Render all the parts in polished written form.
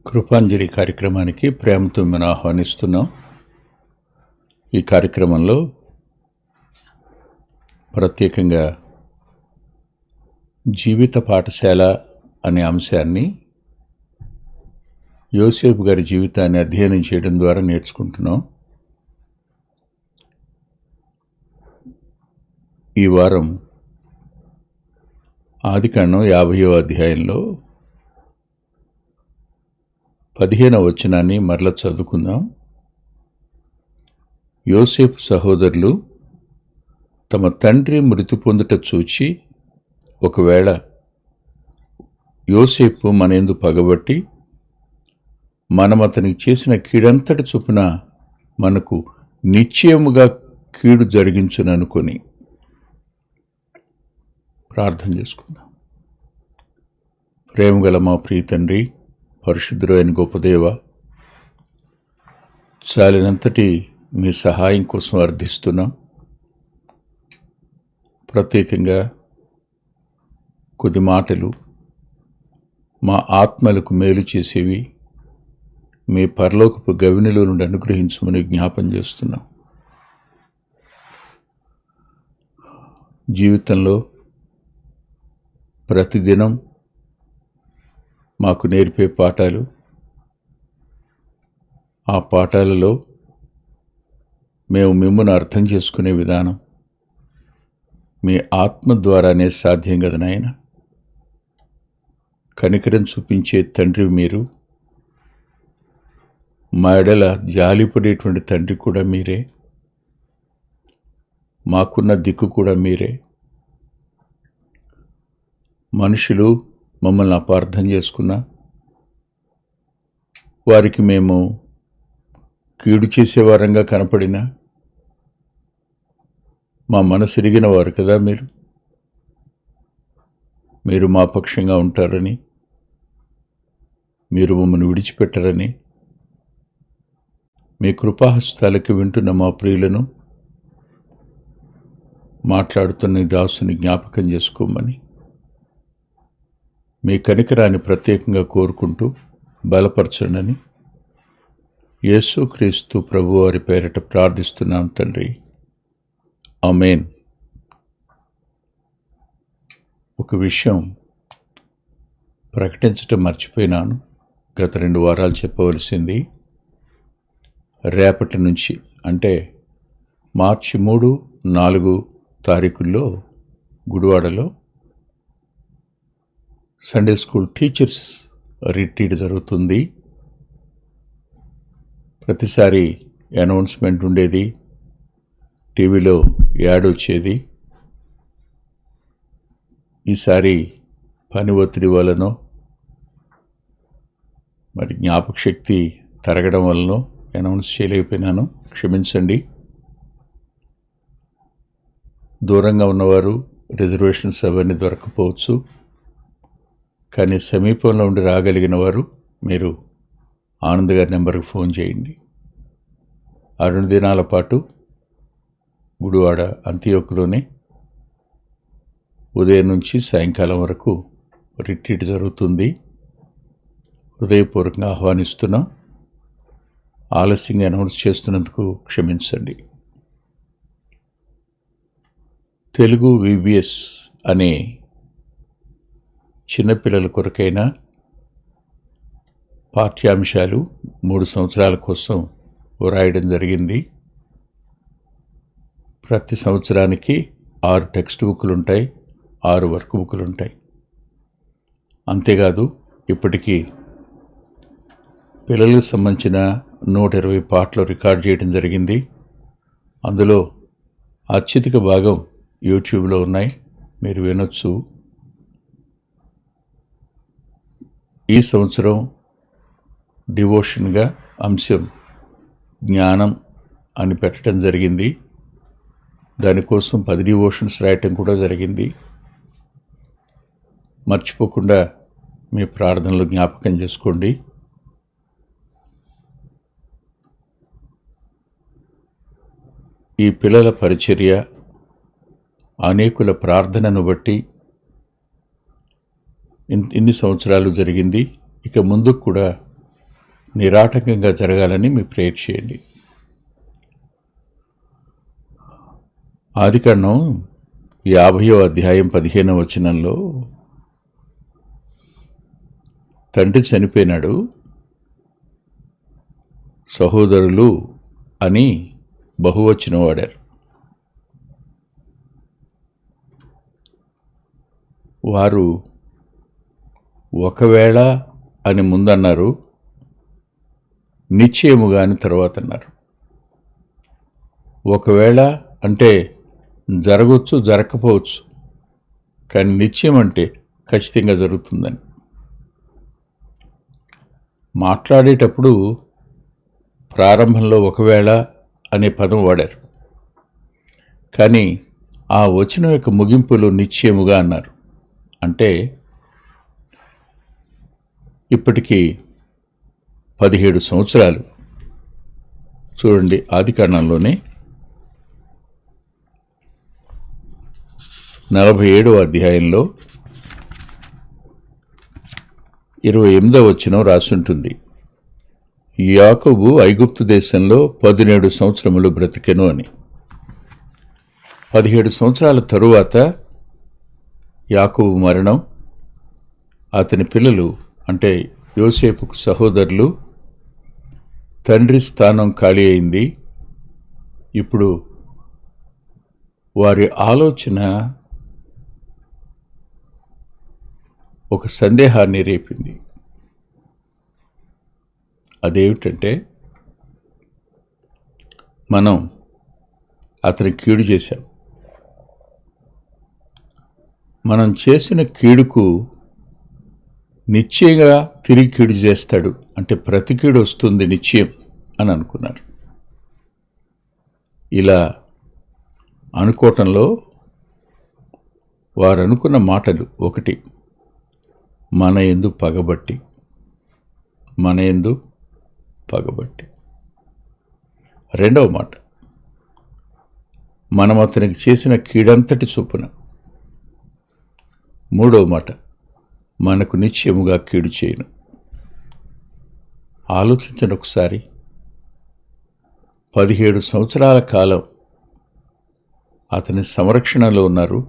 కృపాంజలి కార్యక్రమానికి ప్రేమతో మనం ఆహ్వానిస్తున్నాం. ఈ కార్యక్రమంలో ప్రత్యేకంగా జీవిత పాఠశాల అనే అంశాన్ని యోసేపు గారి జీవితాన్ని అధ్యయనం చేయడం ద్వారా నేర్చుకుంటున్నాం. ఈ వారం ఆదికాండం 50వ అధ్యాయంలో 15వ వచనాన్ని మరల చదువుకుందాం. యోసేపు సహోదరులు తమ తండ్రి మృతి పొందుట చూచి, ఒకవేళ యోసేపు మనయందు పగబట్టి మనం అతనికి చేసిన కీడంతటి చొప్పున మనకు నిశ్చయముగా కీడు జరిగించుననుకొని ప్రార్థన చేసుకుందాం. ప్రేమగల మా ప్రియ తండ్రి, పరిశుద్ధుడైన గొప్ప దేవ, చాలినంతటి మీ సహాయం కోసం అర్థిస్తున్నాం. ప్రత్యేకంగా కొద్ది మాటలు మా ఆత్మలకు మేలు చేసేవి మీ పరలోకపు గవినిలో నుండి అనుగ్రహించమని జ్ఞాపం చేస్తున్నాం. జీవితంలో ప్రతిదినం మాకు నేర్పే పాఠాలు, ఆ పాఠాలలో మేము మిమ్మల్ని అర్థం చేసుకునే విధానం మీ ఆత్మ ద్వారానే సాధ్యం కదా నాయన. కనికరం చూపించే తండ్రి మీరు, మా ఎడల జాలిపడేటువంటి తండ్రి కూడా మీరే, మాకున్న దిక్కు కూడా మీరే. మనుషులు మమ్మల్ని అపార్థం చేసుకున్నా, వారికి మేము కీడు చేసేవారంగా కనపడినా, మా మనసు ఎరిగిన వారు కదా మీరు మా పక్షంగా ఉంటారని, మీరు మమ్మల్ని విడిచిపెట్టరని, మీ కృపాహస్తాలకి వింటున్న మా ప్రియులను, మాట్లాడుతున్న దాసుని జ్ఞాపకం చేసుకోమని మీ కనికరాన్ని ప్రత్యేకంగా కోరుకుంటూ బలపరచండి. యేసుక్రీస్తు ప్రభువారి పేరిట ప్రార్థిస్తున్నాం తండ్రి, ఆమేన్. ఒక విషయం ప్రకటించటం మర్చిపోయినాను. గత 2 వారాలు చెప్పవలసింది. రేపటి నుంచి అంటే మార్చి 3, 4 తారీఖుల్లో గుడివాడలో సండే స్కూల్ టీచర్స్ రిట్రీట్ జరుగుతుంది. ప్రతిసారి అనౌన్స్మెంట్ ఉండేది, టీవీలో యాడ్ వచ్చేది. ఈసారి పని ఒత్తిడి వలనో మరి జ్ఞాపక శక్తి తరగడం వలనో అనౌన్స్ చేయలేకపోయినాను, క్షమించండి. దూరంగా ఉన్నవారు రిజర్వేషన్స్ అవన్నీ దొరకపోవచ్చు, కానీ సమీపంలో ఉండి రాగలిగిన వారు మీరు ఆనంద్ గారి నెంబర్కి ఫోన్ చేయండి. 2 దినాల పాటు గుడివాడ అంత్యోకులోనే ఉదయం నుంచి సాయంకాలం వరకు రిట్రీట్ జరుగుతుంది. హృదయపూర్వకంగా ఆహ్వానిస్తున్నాం. ఆలస్యంగా అనౌన్స్ చేస్తున్నందుకు క్షమించండి. తెలుగు VBS అనే చిన్నపిల్లల కొరకైన పాఠ్యాంశాలు 3 సంవత్సరాల కోసం వ్రాయడం జరిగింది. ప్రతి సంవత్సరానికి 6 టెక్స్ట్ బుక్లు ఉంటాయి, 6 వర్క్ బుక్లు ఉంటాయి. అంతేకాదు ఇప్పటికీ పిల్లలకు సంబంధించిన 120 పాటలు రికార్డ్ చేయడం జరిగింది. అందులో అత్యధిక భాగం యూట్యూబ్లో ఉన్నాయి, మీరు వినొచ్చు. ఈ సంవత్సరం డివోషన్గా అంశం జ్ఞానం అని పెట్టడం జరిగింది. దానికోసం 10 డివోషన్స్ రాయటం కూడా జరిగింది. మర్చిపోకుండా మీ ప్రార్థనలు జ్ఞాపకం చేసుకోండి. ఈ పిల్లల పరిచర్య అనేకుల ప్రార్థనను బట్టి ఇన్ని సంవత్సరాలు జరిగింది. ఇక ముందుకు కూడా నిరాటంకంగా జరగాలని మీ ప్రేయర్ చేయండి. ఆదికాండం 50వ అధ్యాయం 15వ వచనంలో తండ్రి చనిపోయినాడు, సహోదరులు అని బహువచనం వాడారు. వారు ఒకవేళ అని ముందన్నారు, నిశ్చయముగా అని తర్వాత అన్నారు. ఒకవేళ అంటే జరగవచ్చు, జరగకపోవచ్చు, కానీ నిశ్చయం అంటే ఖచ్చితంగా జరుగుతుందని. మాట్లాడేటప్పుడు ప్రారంభంలో ఒకవేళ అనే పదం వాడారు, కానీ ఆ వచనం యొక్క ముగింపులో నిశ్చయముగా అన్నారు. అంటే ఇప్పటికీ 17 సంవత్సరాలు. చూడండి, ఆదికాండంలోనే 47వ అధ్యాయంలో 28వ వచనం రాసుంటుంది, యాకోబు ఐగుప్తు దేశంలో 17 సంవత్సరములు బ్రతికెను అని. 17 సంవత్సరాల తరువాత యాకోబు మరణం, అతని పిల్లలు అంటే యోసేపుకు సహోదరులు, తండ్రి స్థానం ఖాళీ అయింది. ఇప్పుడు వారి ఆలోచన ఒక సందేహాన్ని రేపింది. అదేమిటంటే, మనం అతని కీడు చేశాం, మనం చేసిన కీడుకు నిశ్చయంగా తిరిగి కీడు చేస్తాడు, అంటే ప్రతి కీడు వస్తుంది నిశ్చయం అని అనుకున్నారు. ఇలా అనుకోవటంలో వారు అనుకున్న మాటలు ఒకటి, మన యందు పగబట్టి, మన యందు పగబట్టి. రెండవ మాట, మనం అతనికి చేసిన కీడంతటి చొప్పున. మూడవ మాట, మనకు నిశ్చయముగా కీడు చేయను. ఆలోచించండి ఒకసారి. 17 సంవత్సరాల కాలం అతని సంరక్షణలో ఉన్నారు,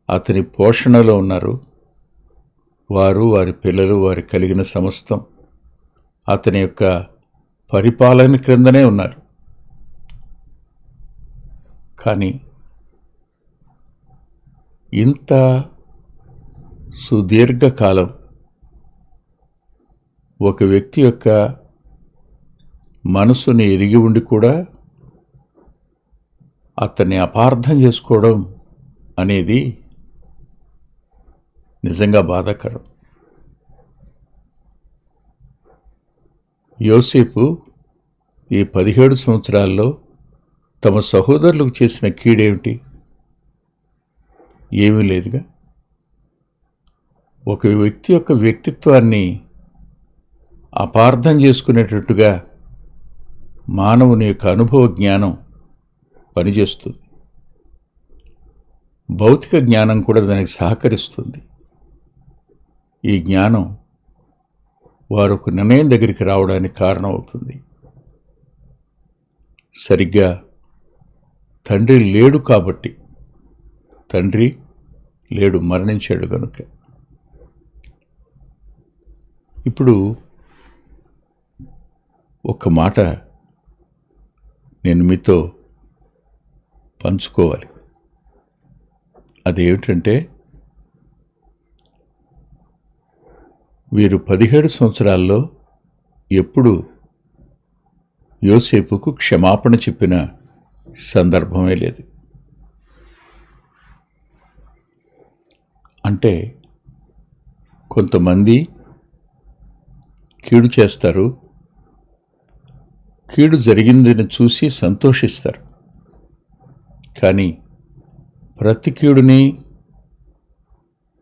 అతని పోషణలో ఉన్నారు. వారు, వారి పిల్లలు, వారి కలిగిన సమస్తం అతని యొక్క పరిపాలన క్రిందనే ఉన్నారు. కానీ ఇంత సుదీర్ఘకాలం ఒక వ్యక్తి యొక్క మనసుని ఎరిగి ఉండి కూడా అతన్ని అపార్థం చేసుకోవడం అనేది నిజంగా బాధాకరం. యోసేపు ఈ 17 సంవత్సరాల్లో తమ సహోదరులకు చేసిన కీడేమిటి? ఏమీ లేదుగా. ఒక వ్యక్తి యొక్క వ్యక్తిత్వాన్ని అపార్థం చేసుకునేటట్టుగా మానవుని యొక్క అనుభవ జ్ఞానం పనిచేస్తుంది. భౌతిక జ్ఞానం కూడా దానికి సహకరిస్తుంది. ఈ జ్ఞానం వారు ఒక నిర్ణయం దగ్గరికి రావడానికి కారణం అవుతుంది. సరిగ్గా తండ్రి లేడు కాబట్టి, తండ్రి లేడు, మరణించాడు కనుక. ఇప్పుడు ఒక మాట నేను మీతో పంచుకోవాలి. అదేమిటంటే, వీరు 17 సంవత్సరాల్లో ఎప్పుడు యోసేపుకు క్షమాపణ చెప్పిన సందర్భమే లేదు. అంటే కొంతమంది కీడు చేస్తారు, కీడు జరిగిందని చూసి సంతోషిస్తారు. కానీ ప్రతి కీడుని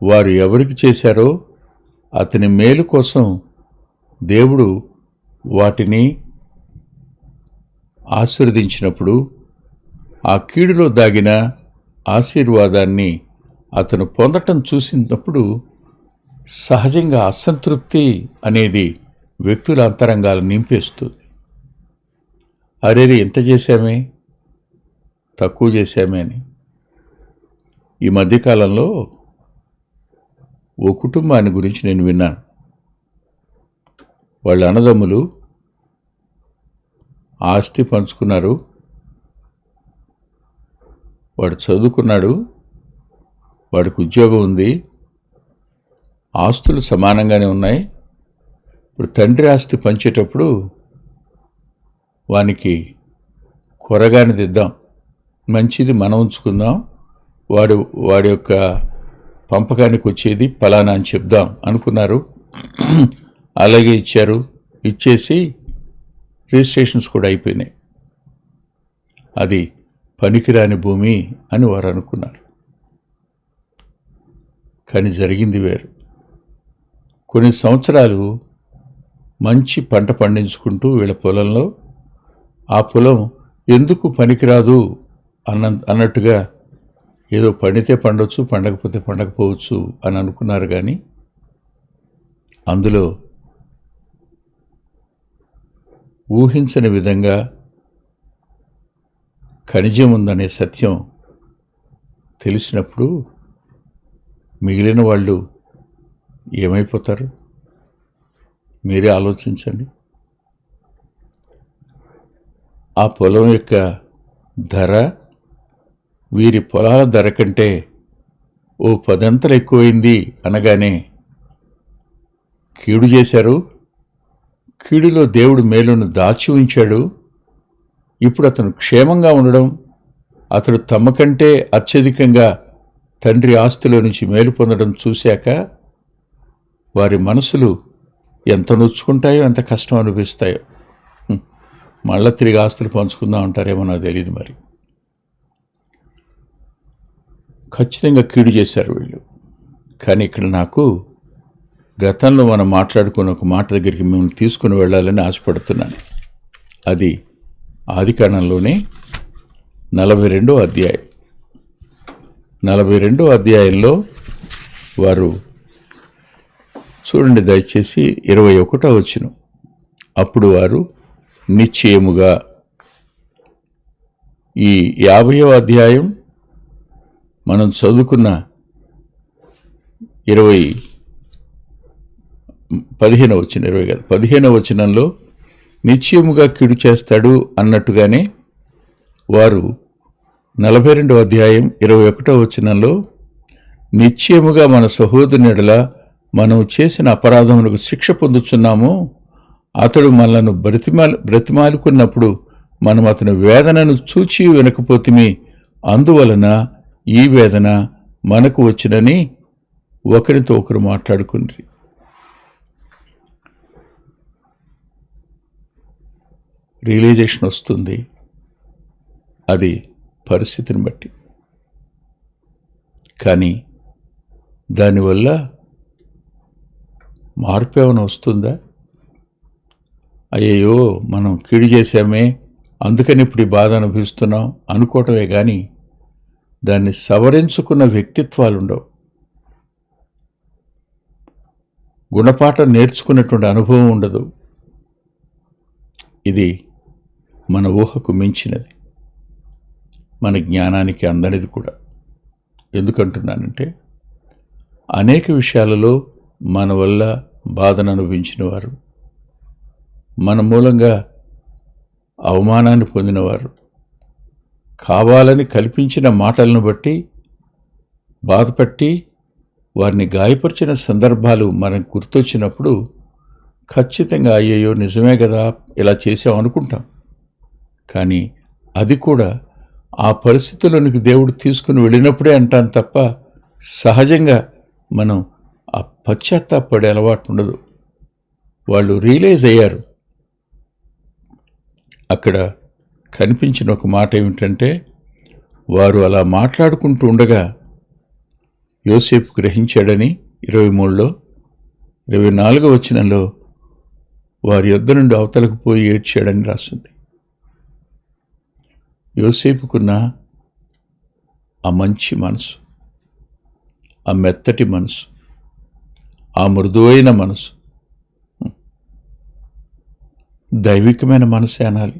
వారు ఎవరికి చేశారో అతని మేలు కోసం దేవుడు వాటిని ఆశీర్వదించినప్పుడు ఆ కీడులో దాగిన ఆశీర్వాదాన్ని అతను పొందటం చూసినప్పుడు సహజంగా అసంతృప్తి అనేది వ్యక్తుల అంతరంగాలు నింపేస్తుంది. అరేరే ఎంత చేశామే, తక్కువ చేశామే అని. ఈ మధ్యకాలంలో ఓ కుటుంబాన్ని గురించి నేను విన్నాను. వాళ్ళ అన్నదమ్ములు ఆస్తి పంచుకున్నారు. వాడు చదువుకున్నాడు, వాడికి ఉద్యోగం ఉంది, ఆస్తులు సమానంగానే ఉన్నాయి. ఇప్పుడు తండ్రి ఆస్తి పంచేటప్పుడు వానికి కొరగాని దిద్దాం, మంచిది మనం ఉంచుకుందాం, వాడి యొక్క పంపకానికి వచ్చేది ఫలానా అని చెప్దాం అనుకున్నారు. అలాగే ఇచ్చారు. ఇచ్చేసి రిజిస్ట్రేషన్స్ కూడా అయిపోయినాయి. అది పనికిరాని భూమి అని వారు అనుకున్నారు. కానీ జరిగింది వేరు. కొన్ని సంవత్సరాలు మంచి పంట పండించుకుంటూ వీళ్ళ పొలంలో ఆ పొలం ఎందుకు పనికిరాదు అన్నట్టుగా ఏదో పండితే పండొచ్చు, పండకపోతే పండకపోవచ్చు అని అనుకున్నారు. కానీ అందులో ఊహించని విధంగా ఖనిజం ఉందనే సత్యం తెలిసినప్పుడు మిగిలిన వాళ్ళు ఏమైపోతారు? మీరే ఆలోచించండి. ఆ పొలం యొక్క ధర వీరి పొలాల ధర కంటే ఓ 10 అంతలు ఎక్కువైంది అనగానే కీడు చేశారు. కీడులో దేవుడు మేలును దాచి ఉంచాడు. ఇప్పుడు అతను క్షేమంగా ఉండడం, అతడు తమ కంటే అత్యధికంగా తండ్రి ఆస్తిలో నుంచి మేలు పొందడం చూశాక వారి మనసులు ఎంత నొచ్చుకుంటాయో, ఎంత కష్టం అనిపిస్తాయో. మళ్ళా తిరిగి ఆస్తులు పంచుకుందాం అంటారేమో నాకు తెలియదు. మరి ఖచ్చితంగా కీడు చేశారు వీళ్ళు. కానీ ఇక్కడ నాకు గతంలో మనం మాట్లాడుకున్న ఒక మాట దగ్గరికి మేము తీసుకుని వెళ్ళాలని ఆశపడుతున్నాను. అది ఆదికాండంలోనే 42వ అధ్యాయం. 42వ అధ్యాయంలో వారు చూడండి దయచేసి 21వ వచనం. అప్పుడు వారు నిశ్చయముగా, ఈ 50వ అధ్యాయం మనం చదువుకున్న 15వ వచనం, 20 కాదు 15వ వచనంలో నిశ్చయముగా కీడు చేస్తాడు అన్నట్టుగానే వారు 42వ అధ్యాయం 21వ వచనంలో నిశ్చయముగా మన సహోదరుని ఎడల మనం చేసిన అపరాధములకు శిక్ష పొందుచున్నాము, అతడు మనలను బ్రతిమాలుకున్నప్పుడు మనం అతని వేదనను చూచి వినకపోతిమి, అందువలన ఈ వేదన మనకు వచ్చినని ఒకరితో ఒకరు మాట్లాడుకుండ్రి. రియలైజేషన్ వస్తుంది. అది పరిస్థితిని బట్టి. కానీ దానివల్ల మార్పు ఏమైనా వస్తుందా? అయ్యయ్యో మనం కీడు చేశామే, అందుకని ఇప్పుడు ఈ బాధ అనుభవిస్తున్నాం అనుకోవటమే కానీ దాన్ని సవరించుకున్న వ్యక్తిత్వాలు ఉండవు. గుణపాఠం నేర్చుకున్నటువంటి అనుభవం ఉండదు. ఇది మన ఊహకు మించినది, మన జ్ఞానానికి అందనిది కూడా. ఎందుకంటున్నానంటే అనేక విషయాలలో మన వల్ల బాధను అనుభవించిన వారు, మన మూలంగా అవమానాన్ని పొందినవారు, కావాలని కల్పించిన మాటలను బట్టి బాధపట్టి వారిని గాయపరిచిన సందర్భాలు మనకు గుర్తొచ్చినప్పుడు ఖచ్చితంగా అయ్యయ్యో నిజమే కదా ఇలా చేసాం అనుకుంటాం. కానీ అది కూడా ఆ పరిస్థితుల్లోనికి దేవుడు తీసుకుని వెళ్ళినప్పుడే అంటాను తప్ప సహజంగా మనం ఆ పశ్చాత్తాపడే అలవాటు ఉండదు. వాళ్ళు రియలైజ్ అయ్యారు. అక్కడ కనిపించిన ఒక మాట ఏమిటంటే, వారు అలా మాట్లాడుకుంటూ ఉండగా యోసేపు గ్రహించాడని 23లో, 24వ వచనంలో వారి యొద్ద నుండి అవతలకు పోయి ఏడ్చాడని రాస్తుంది. యోసేపుకున్న ఆ మంచి మనసు, ఆ మెత్తటి మనసు, ఆ మృదువైన మనసు దైవికమైన మనసే అనాలి.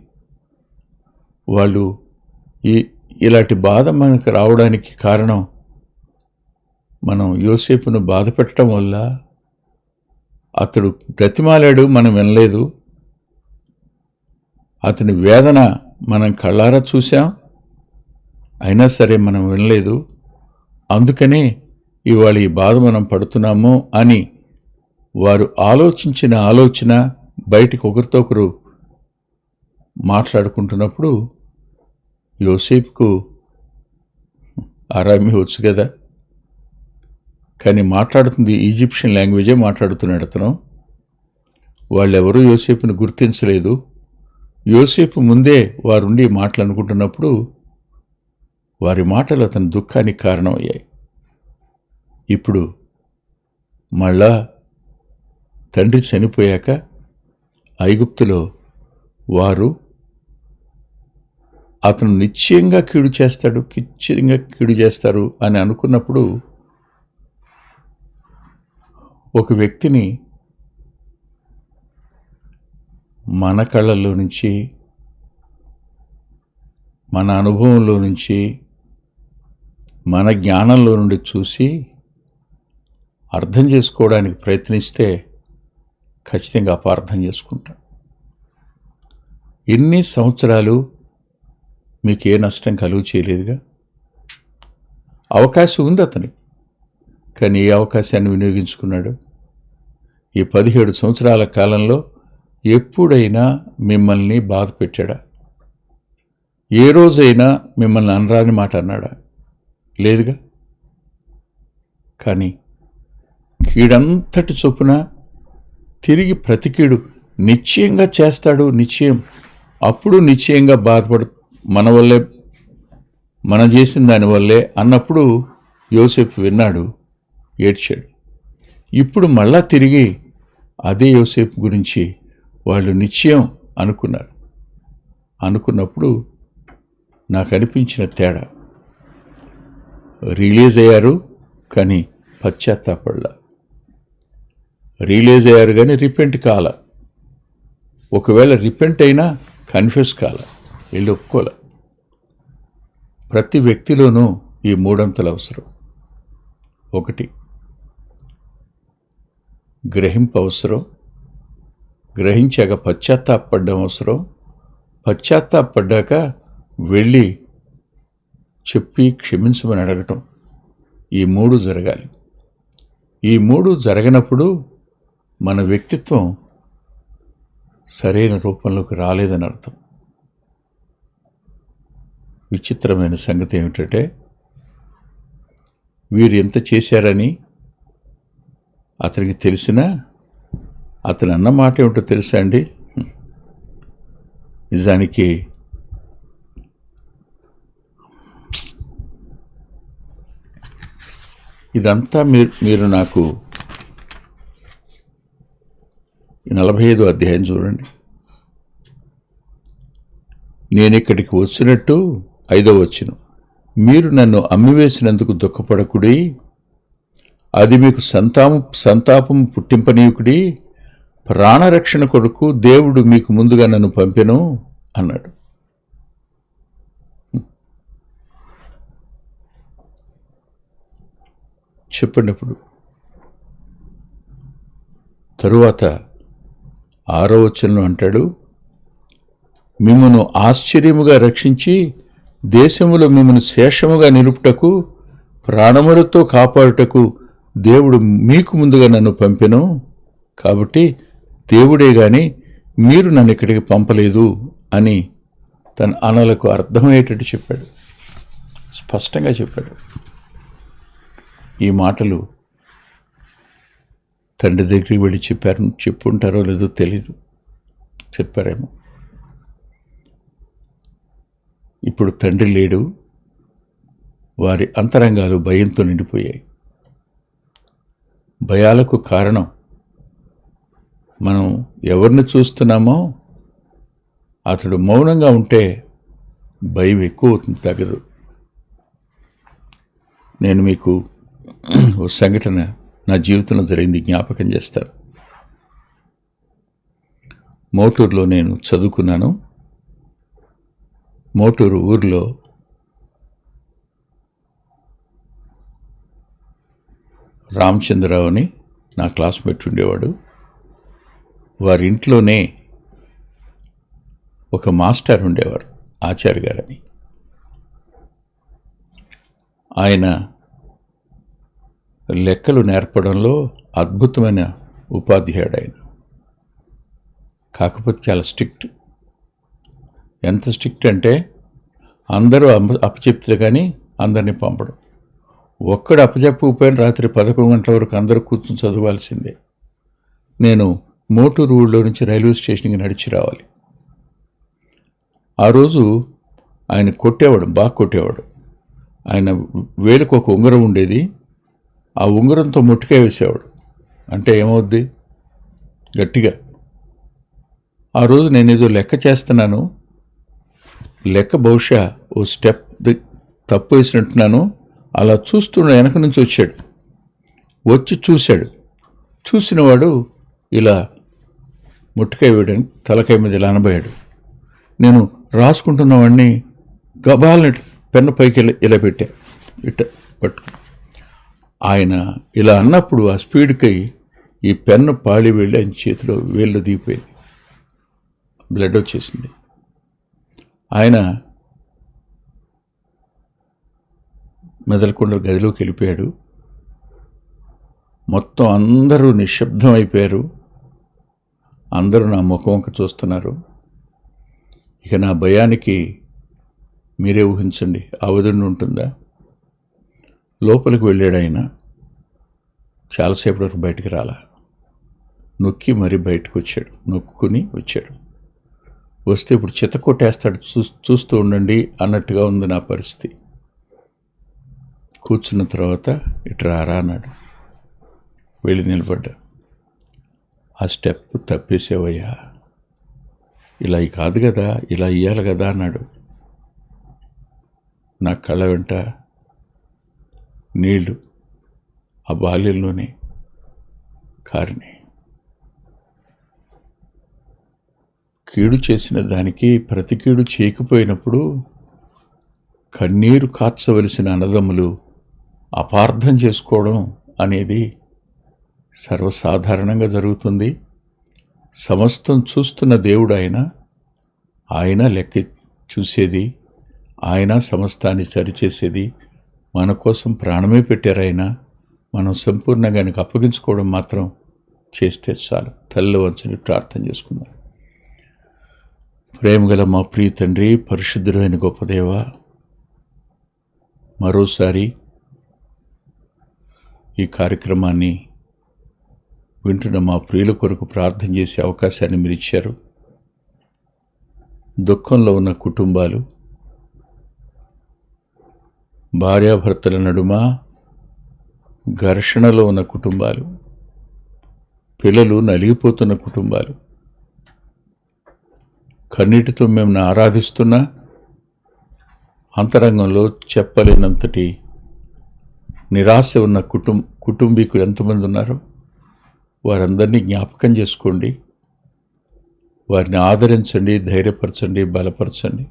వాళ్ళు ఇలాంటి బాధ మనకు రావడానికి కారణం మనం యోసేపును బాధ పెట్టడం వల్ల. అతడు బ్రతిమాలాడు, మనం వినలేదు. అతని వేదన మనం కళ్ళారా చూసాం, అయినా సరే మనం వినలేదు. అందుకనే ఇవాళ ఈ బాధ మనం పడుతున్నాము అని వారు ఆలోచించిన ఆలోచన బయటికి ఒకరితో ఒకరు మాట్లాడుకుంటున్నప్పుడు యోసేపుకు అరామీ వచ్చు కదా, కానీ మాట్లాడుతుంది ఈజిప్షియన్ లాంగ్వేజే మాట్లాడుతున్నాడు అతను. వాళ్ళెవరూ యోసేపును గుర్తించలేదు. యోసేపు ముందే వారుండి మాటలు అనుకుంటున్నప్పుడు వారి మాటలు అతని దుఃఖానికి కారణమయ్యాయి. ఇప్పుడు మళ్ళా తండ్రి చనిపోయాక ఐగుప్తులో వారు అతను నిశ్చయంగా కీడు చేస్తాడు, ఖచ్చితంగా కీడు చేస్తారు అని అనుకున్నప్పుడు ఒక వ్యక్తిని మన కళ్ళల్లో నుంచి, మన అనుభవంలో నుంచి, మన జ్ఞానంలో నుండి చూసి అర్థం చేసుకోవడానికి ప్రయత్నిస్తే ఖచ్చితంగా అపార్థం చేసుకుంటాం. ఎన్ని సంవత్సరాలు మీకు ఏ నష్టం కలుగు చేయలేదుగా. అవకాశం ఉంది అతనికి, కానీ ఏ అవకాశాన్ని వినియోగించుకున్నాడు? ఈ 17 సంవత్సరాల కాలంలో ఎప్పుడైనా మిమ్మల్ని బాధ పెట్టాడా? ఏ రోజైనా మిమ్మల్ని అనరాని మాట అన్నాడా? లేదుగా. కానీ కీడంతటి చొప్పున తిరిగి ప్రతి కీడు నిశ్చయంగా చేస్తాడు. నిశ్చయం. అప్పుడు నిశ్చయంగా బాధపడు, మన వల్లే, మనం చేసిన దానివల్లే అన్నప్పుడు యోసేపు విన్నాడు, ఏడ్చాడు. ఇప్పుడు మళ్ళా తిరిగి అదే యోసేపు గురించి వాళ్ళు నిశ్చయం అనుకున్నారు. అనుకున్నప్పుడు నాకు అనిపించిన తేడా, రిలీజ్ అయ్యారు కానీ పశ్చాత్తాపడలా. రిలీజ్ అయ్యారు కానీ రిపెంట్ కాల. ఒకవేళ రిపెంట్ అయినా కన్ఫ్యూస్ కాల, వెళ్ళి ఒప్పుకోలే. ప్రతి వ్యక్తిలోనూ ఈ మూడంతలు అవసరం. ఒకటి, గ్రహింపు అవసరం, గ్రహించాక పశ్చాత్తాపడడం అవసరం, పశ్చాత్తాపడ్డాక వెళ్ళి చెప్పి క్షమించమని అడగటం. ఈ మూడు జరగాలి. ఈ మూడు జరగనప్పుడు మన వ్యక్తిత్వం సరైన రూపంలోకి రాలేదని అర్థం. విచిత్రమైన సంగతి ఏమిటంటే, వీరు ఎంత చేశారని అతనికి తెలిసినా అతను అన్న మాట ఏమిటో తెలుసా అండి? నిజానికి ఇదంతా మీరు నాకు 45వ అధ్యాయం చూడండి. నేనిక్కడికి వచ్చినట్టు 5వ వచనం, మీరు నన్ను అమ్మివేసినందుకు దుఃఖపడకుడి, అది మీకు సంతాపం పుట్టింపనీయుకుడి, ప్రాణరక్షణ కొరకు దేవుడు మీకు ముందుగా నన్ను పంపెను అన్నాడు. చెప్పండి. ఇప్పుడు తరువాత 6వ వచనంలో అంటాడు, మిమ్మును ఆశ్చర్యముగా రక్షించి దేశములో మిమ్మల్ని శేషముగా నిలుపుటకు, ప్రాణములతో కాపాడుటకు దేవుడు మీకు ముందుగా నన్ను పంపెను. కాబట్టి దేవుడే గాని మీరు నన్ను ఇక్కడికి పంపలేదు అని తన అనలకు అర్థమయ్యేటట్టు చెప్పాడు. స్పష్టంగా చెప్పాడు. ఈ మాటలు తండ్రి దగ్గరికి వెళ్ళి చెప్పుంటారో లేదో తెలీదు, చెప్పారేమో. ఇప్పుడు తండ్రి లేడు. వారి అంతరంగాలు భయంతో నిండిపోయాయి. భయాలకు కారణం మనం ఎవరిని చూస్తున్నామో అతడు మౌనంగా ఉంటే భయం ఎక్కువ అవుతుంది, తగ్గదు. నేను మీకు ఓ సంఘటన నా జీవితంలో జరిగింది జ్ఞాపకం చేస్తాను. మోటూరులో నేను చదువుకున్నాను. మోటూరు ఊర్లో రామచంద్రరావు అని నా క్లాస్మేట్ ఉండేవాడు. వారి ఇంట్లోనే ఒక మాస్టర్ ఉండేవారు, ఆచార్య గారని. ఆయన లెక్కలు నేర్పడంలో అద్భుతమైన ఉపాధ్యాయుడు ఆయన. కాకపోతే చాలా స్ట్రిక్ట్. ఎంత స్ట్రిక్ట్ అంటే అందరూ అప్పచెప్తే కానీ అందరినీ పంపడం. ఒక్కడు అప్పచెప్పకపోయిన రాత్రి 11 గంటల వరకు అందరూ కూర్చొని చదవాల్సిందే. నేను మోటూరు ఊళ్ళో నుంచి రైల్వే స్టేషన్కి నడిచి రావాలి. ఆ రోజు ఆయన కొట్టేవాడు, బాగా కొట్టేవాడు. ఆయన వేలుకు ఒక ఉంగరం ఉండేది. ఆ ఉంగరంతో ముట్టికాయ వేసేవాడు. అంటే ఏమవుద్ది? గట్టిగా. ఆ రోజు నేను ఏదో లెక్క చేస్తున్నాను, లెక్క బహుశా ఓ స్టెప్ తప్పు వేసినట్టున్నాను. అలా చూస్తున్న వెనక నుంచి వచ్చి చూశాడు. చూసినవాడు ఇలా ముట్టికాయ వేయడానికి తలకాయ మీద ఇలా అనబోయాడు. నేను రాసుకుంటున్నవాడిని గబాలని పెన్ను పైకి ఇలా పెట్టా, ఇట్ట పట్టుకుని. ఆయన ఇలా అన్నప్పుడు ఆ స్పీడ్కి ఈ పెన్ను పాళి వెళ్ళి ఆయన చేతిలో వేళ్ళు దిగిపోయింది, బ్లడ్ వచ్చేసింది. ఆయన మెదలకొండ గదిలోకి వెళ్ళిపోయాడు. మొత్తం అందరూ నిశ్శబ్దం అయిపోయారు. అందరూ నా ముఖం వంక చూస్తున్నారు. ఇక నా భయానికి మీరే ఊహించండి, అవధుండి ఉంటుందా. లోపలికి వెళ్ళాడు ఆయన. చాలాసేపటి వరకు బయటికి రాలా. నొక్కి మరీ బయటకు వచ్చాడు, నొక్కుని వచ్చాడు. వస్తే ఇప్పుడు చిత్త కొట్టేస్తాడు, చూస్తూ ఉండండి అన్నట్టుగా ఉంది నా పరిస్థితి. కూర్చున్న తర్వాత ఇటు రారా అన్నాడు. వెళ్ళి నిలబడ్డా. ఆ స్టెప్ తప్పేసేవయ్యా, ఇలా కాదు కదా, ఇలా ఇయ్యాలి కదా అన్నాడు. నా కళ్ళ వెంట నీళ్లు ఆ బాల్యంలోనే కారినాయి. కీడు చేసిన దానికి ప్రతి కీడు చేయకపోయినప్పుడు కన్నీరు కార్చవలసిన అన్నదమ్ములు అపార్థం చేసుకోవడం అనేది సర్వసాధారణంగా జరుగుతుంది. సమస్తం చూస్తున్న దేవుడు ఆయన లెక్క చూసేది, ఆయన సమస్తాన్ని సరిచేసేది. మన కోసం ప్రాణమే పెట్టారు ఆయన. మనం సంపూర్ణంగా ఆయనకు అప్పగించుకోవడం మాత్రం చేస్తే చాలు. తల్లి వంచని ప్రార్థన చేసుకుందాం. ప్రేమగల మా ప్రియ తండ్రి, పరిశుద్ధుడైన గొప్ప దేవ, మరోసారి ఈ కార్యక్రమాన్ని వింటున్న మా ప్రియుల కొరకు ప్రార్థన చేసే అవకాశాన్ని మీరు ఇచ్చారు. దుఃఖంలో ఉన్న కుటుంబాలు, భార్యాభర్తల నడుమ ఘర్షణలో ఉన్న కుటుంబాలు, పిల్లలు నలిగిపోతున్న కుటుంబాలు, కన్నీటితో మేము ఆరాధిస్తున్నా అంతరంగంలో చెప్పలేనంతటి నిరాశ ఉన్న కుటుంబీకులు ఎంతమంది ఉన్నారో వారందరినీ జ్ఞాపకం చేసుకోండి. వారిని ఆదరించండి, ధైర్యపరచండి, బలపరచండి.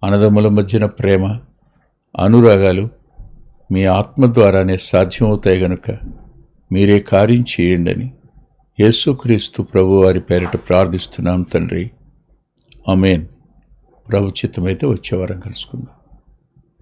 అన్నదమ్ముల మధ్యన ప్రేమ, అనురాగాలు మీ ఆత్మ ద్వారానే సాధ్యమవుతాయి గనుక మీరే కార్యం చేయండి అని యేసుక్రీస్తు ప్రభు వారి పేరిట ప్రార్థిస్తున్నాం తండ్రి. ఆమేన్. ప్రభు చిత్తమైతే వచ్చే వారం కలుసుకుందాం.